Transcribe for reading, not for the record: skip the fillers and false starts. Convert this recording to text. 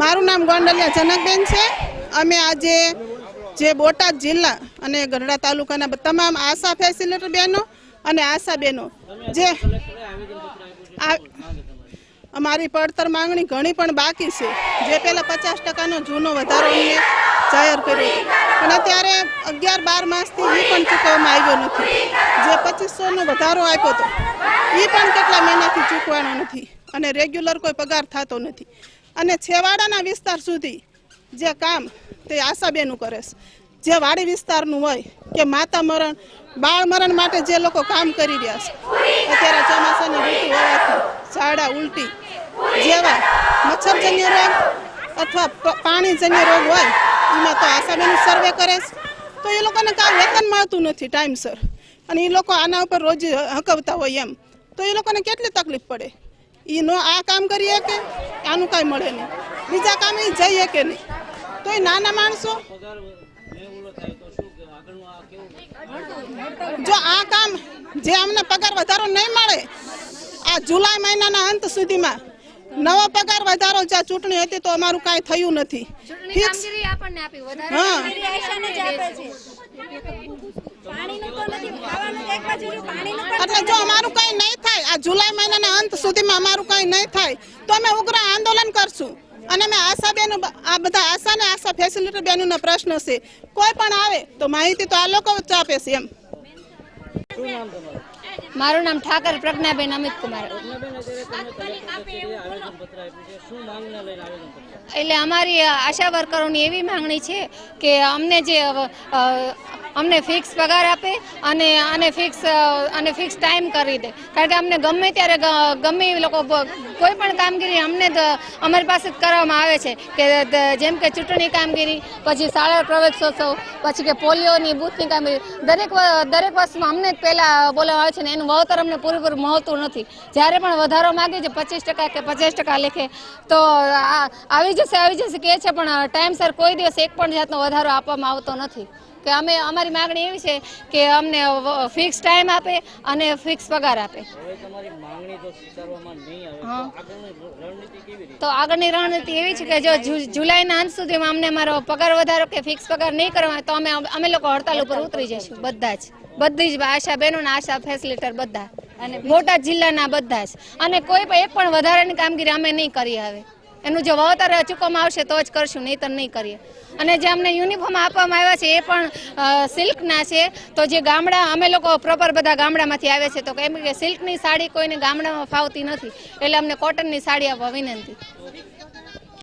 મારું નામ ગોંડલિયા જનકબેન છે। અમે આજે જે બોટાદ જિલ્લા અને ગઢડા તાલુકાના તમામ આશા ફેસિલિટર બહેનો અને આશા બહેનો જે અમારી પડતર માંગણી ઘણી પણ બાકી છે। જે પહેલા 50% જૂનો વધારો અમને જાહેર કર્યો પણ અત્યારે 11-12 માસથી એ પણ ચૂકવવામાં આવ્યો નથી। જે 2500નો વધારો આપ્યો હતો એ પણ કેટલા મહિનાથી ચૂકવાનો નથી અને રેગ્યુલર કોઈ પગાર થતો નથી અને છેવાડાના વિસ્તાર સુધી જે કામ તે આશા બેનું કરે છે। જે વાડી વિસ્તારનું હોય કે માતા મરણ બાળ મરણ માટે જે લોકો કામ કરી રહ્યા છે અત્યારે ચોમાસાની ઋતુ હોવાથી ઝાડા ઉલટી જેવા મચ્છરજન્ય રોગ અથવા પાણીજન્ય રોગ હોય એમાં તો આશા બેનું સર્વે કરે છે તો એ લોકોને કાંઈ વેતન મળતું નથી ટાઈમસર અને એ લોકો આના ઉપર રોજ હકવતા હોય એમ તો એ લોકોને કેટલી તકલીફ પડે। એ નો આ કામ કરીએ કે આનું કાંઈ મળે નહીં, બીજા કામ એ જઈએ કે નહીં તો એ નાના માણસો જો આ કામ જે અમને પગાર વધારો નહીં મળે આ જુલાઈ મહિનાના અંત સુધીમાં નવો પગાર વધારો જ્યાં ચૂંટણી હતી તો અમારું કાંઈ થયું નથી। એટલે જો અમારું કંઈ નહીં થાય આ જુલાઈ મહિનાના અંત સુધીમાં અમારું કંઈ નહીં થાય તો અમે ઉગ્ર આંદોલન કરશું અને અમે આશા બેનો આ બધા આશા ને આશા ફેસિલિટી બેનોનો પ્રશ્ન છે કોઈ પણ આવે તો માહિતી તો આ લોકો જ આપે છે એમ। મારું નામ ઠાકર પ્રજ્ઞાબેન અમિત કુમાર। એટલે અમારી આશા વર્કરોની એવી માંગણી છે કે અમને ફિક્સ પગાર આપે અને ફિક્સ ટાઈમ કરી દે, કારણ કે અમને ગમે ત્યારે ગમે એ લોકો કોઈ પણ કામગીરી અમને અમારી પાસે જ કરવામાં આવે છે કે જેમ કે ચૂંટણી કામગીરી, પછી શાળા પ્રવેશોત્સવ, પછી કે પોલિયોની બૂથની કામગીરી, દરેક વસ્તુમાં અમને જ પહેલાં બોલાવવામાં આવે છે ને એનું વળતર અમને પૂરેપૂરું મળતું નથી। જ્યારે પણ વધારો માગે છે 25% કે 50% લેખે તો આવી જશે કહે છે પણ ટાઈમસર કોઈ દિવસ એક પણ જાતનો વધારો આપવામાં આવતો નથી। કે અમારી માંગણી એવી છે કે અમને ફિક્સ ટાઈમ આપે અને ફિક્સ પગાર આપે। તો આગળની રણનીતિ એવી છે કે જો જુલાઈના અંત સુધીમાં અમને અમારો પગાર વધારો કે ફિક્સ પગાર નહીં કરવામાં તો અમે લોકો હડતાલ ઉપર ઉતરી જઈશું। બધી જ આશા બહેનો ને આશા ફેસિલિટર બધા અને બોટાદ જિલ્લાના બધા જ અને કોઈ પણ એક પણ વધારાની કામગીરી અમે નહીં કરીએ। હવે એનું જો વળતર ચૂકવવામાં આવશે તો જ કરશું, નહીં તો નહીં કરીએ। અને જે અમને યુનિફોર્મ આપવામાં આવ્યા છે એ પણ સિલ્કના છે તો જે ગામડા અમે લોકો પ્રોપર બધા ગામડામાંથી આવે છે તો કેમ કે સિલ્કની સાડી કોઈને ગામડામાં ફાવતી નથી એટલે અમને કોટનની સાડી આપવા વિનંતી।